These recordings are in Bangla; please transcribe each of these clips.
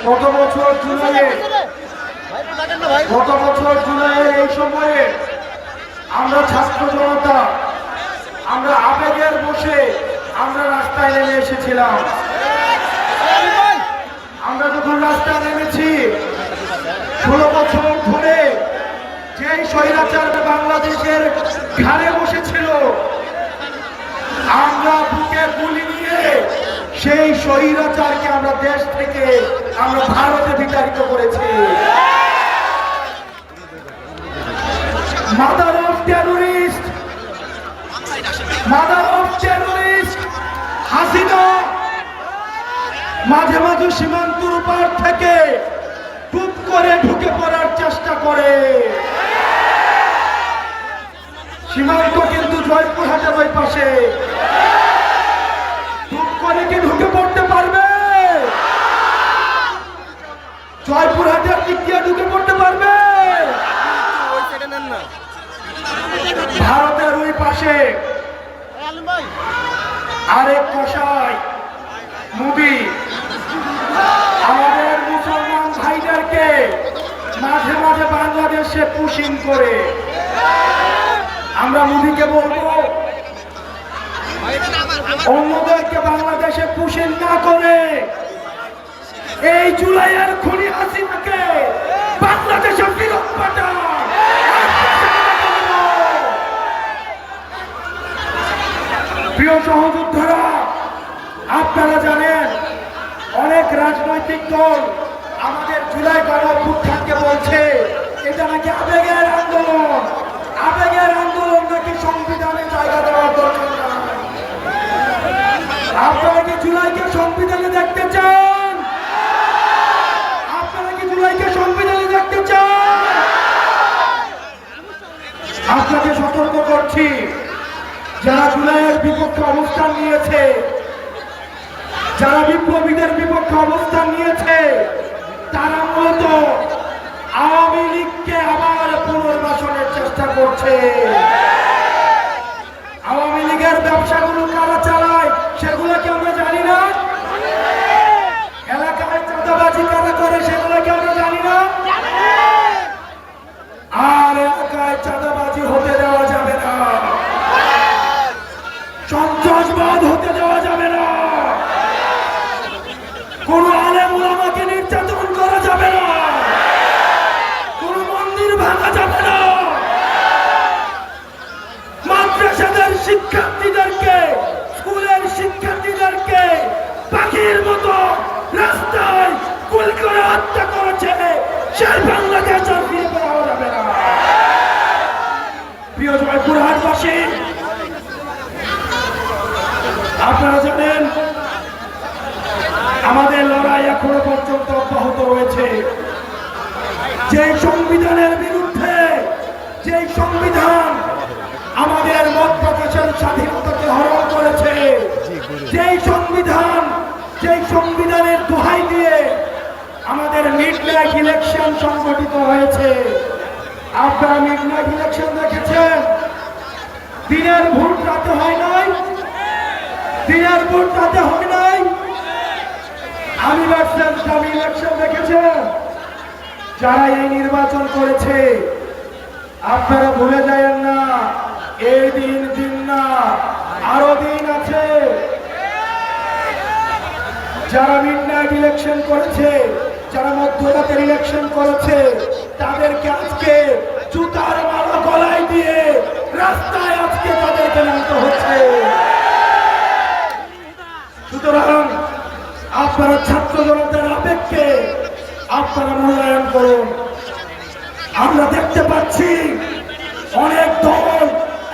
গত বছর জুলাইয়ে এই সময়ে আমরা ছাত্র জনতা আমরা আবেগের বসে আমরা রাস্তায় নেমে এসেছিলাম। আমরা যখন রাস্তায় নেমেছি 16 বছর ধরে যেই স্বৈরাচার বাংলাদেশের ঘাড়ে বসেছিল, আমরা বুকে গুলি নিয়ে সেই স্বৈরাচারকে আমরা দেশ থেকে আমরা ভারতে বিতাড়িত করেছি। মাদার অফ টেররিস্ট হাসিনা মাঝে মাঝে সীমান্তর পার থেকে টুপ করে ঢুকে পড়ার চেষ্টা করে। সীমান্ত কিন্তু জয়পুরহাটের ওই পাশে, টুপ করে কি ঢুকে পড়তে পারবে? জয়পুরহাটের দিক দিয়ে ঢুকে পড়তে পারবে? ভারতের ওই পাশে আরেক কসাই মোদি আমাদের মুসলমান ভাইদেরকে মাঝে মাঝে বাংলাদেশে পুশিং করে। আমরা মোদিকে বলবো অন্যদেরকে বাংলাদেশে পুশিং না করে এই জুলাইয়ের খুনি হাসিনাকে বাংলাদেশে ফেরত পাঠান। প্রিয় সহযোদ্ধারা, আপনারা জানেন অনেক রাজনৈতিক দল আমাদের জুলাই গণঅভ্যুত্থানকে বলছে এটা নাকি আবেগের আন্দোলন, নাকি সংবিধানে জায়গা দেওয়ার দরকার নাই। আপনারা কি জুলাইকে সংবিধানে দেখতে চান? আপনাকে সতর্ক করছি, যারা জুলাইয়ের বিপক্ষে অবস্থান নিয়েছে, যারা বিপ্লবীদের বিপক্ষে অবস্থান নিয়েছে, তারা মূলত আওয়ামী লীগকে আবার পুনর্বাসনের চেষ্টা করছে। আওয়ামী লীগের ব্যবসাগুলো কারা চালায় সেগুলোকে আমরা জানি না? এলাকায় চাঁদাবাজি কারা করে সেগুলোকে আমরা জানি না? আর এলাকায় চাঁদাবাজি হতে দেওয়া যাবে না, সন্ত্রাসবাদ হতে দেওয়া যাবে না, কোন আলেম ওলামাকে নির্যাতন করা যাবে না, কোন মন্দির ভাঙা যাবে না, মাদ্রাসাদের শিক্ষার্থীদেরকে, স্কুলের শিক্ষার্থীদেরকে পাখির মতো রাস্তায় গুলি করে হত্যা করেছে সেই বাংলাদেশ আর ফিরে পাওয়া যাবে না। প্রিয় জয়পুরহাটবাসী, আপনারা জানেন আমাদের লড়াই এখনো পর্যন্ত অব্যাহত রয়েছে। যে সংবিধানের বিরুদ্ধে, যে সংবিধান আমাদের মত প্রকাশের স্বাধীনতাকে হরণ করেছে, যে সংবিধানের দোহাই দিয়ে আমাদের মিডনাইট ইলেকশন সংগঠিত হয়েছে। আপনারা মিডনাইট ইলেকশন দেখেছেন? দিনের ভোট রাতে হয় নাই, আমি ইলেকশন দেখেছেন? যারা এই নির্বাচন করেছে, আপনারা ভুলে যায় না, এই দিন না, আরো দিন আছে। যারা মিডনাইট ইলেকশন করেছে, যারা মধ্যরাতের ইলেকশন করেছে, তাদেরকে আজকে জুতার মালা গলায় দিয়ে রাস্তায় আজকে তাদেরকে নামতে হচ্ছে। সুতরাং আপনারা ছাত্র জনতার আবেগকে আপনারা মূল্যায়ন করুন। আমরা দেখতে পাচ্ছি অনেক দল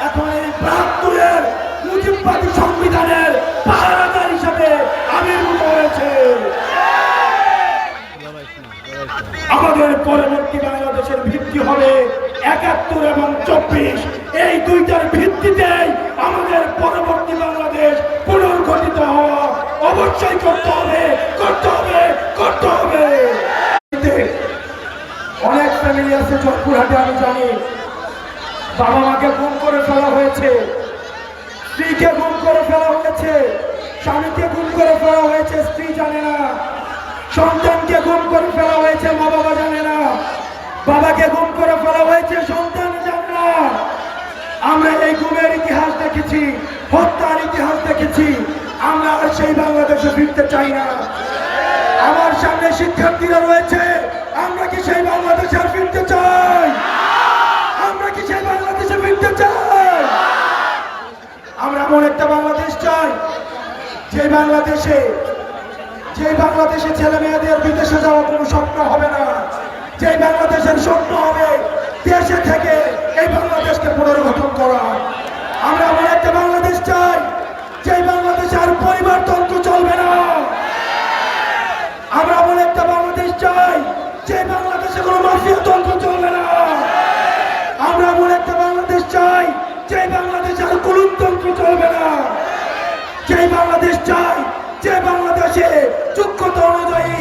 এখন এই 72-এর মুজিববাদী সংবিধানের পাহারাদার হিসাবে আবির্ভূত হয়েছে। আমাদের পরবর্তী বাংলাদেশের ভিত্তি হবে 71 এবং 24। এই দুইটার ভিত্তিতেই আমাদের পরবর্তী বাংলাদেশ পুনর্গঠিত হওয়া অবশ্যই করতে হবে। অনেক ফ্যামিলি আছে জয়পুরহাটে, আমি জানি, বাবা মাকে গুম করে ফেলা হয়েছে, স্ত্রীকে গুম করে ফেলা হয়েছে, স্বামীকে গুম করে ফেলা হয়েছে, স্ত্রী জানে না, সন্তানকে গুম করে ফেলা হয়েছে, মা বাবা জানে না। বাবাকে গুম করে ফেলা হয়েছে, সন্তান জানে না। আমরা এই গুমের ইতিহাস দেখেছি, হত্যার ইতিহাস দেখেছি। আমরা আর সেই বাংলাদেশে ফিরতে চাই না। আমার সামনে শিক্ষার্থীরা রয়েছে, আমরা কি সেই বাংলাদেশে আর ফিরতে চাই? আমরা কি সেই বাংলাদেশে ফিরতে চাই? আমরা এমন একটা বাংলাদেশ চাই, যে বাংলাদেশে ছেলে মেয়েদের বিদেশে যাওয়া কোনো স্বপ্ন হবে না। যে বাংলাদেশের স্বপ্ন হবে দেশে থেকে এই বাংলাদেশকে পুনর্গঠন করা। আমরা এমন একটা বাংলাদেশ চাই, যে বাংলাদেশে আর পরিবারতন্ত্র চলবে না। আমরা এমন একটা বাংলাদেশ চাই, যে বাংলাদেশে কোনো মাফিয়া তন্ত্র চলবে না। আমরা এমন একটা বাংলাদেশ চাই, যে বাংলাদেশে আর কুলুমতন্ত্র চলবে না। যে বাংলাদেশ চাই, যে বাংলাদেশে যোগ্যতা অনুযায়ী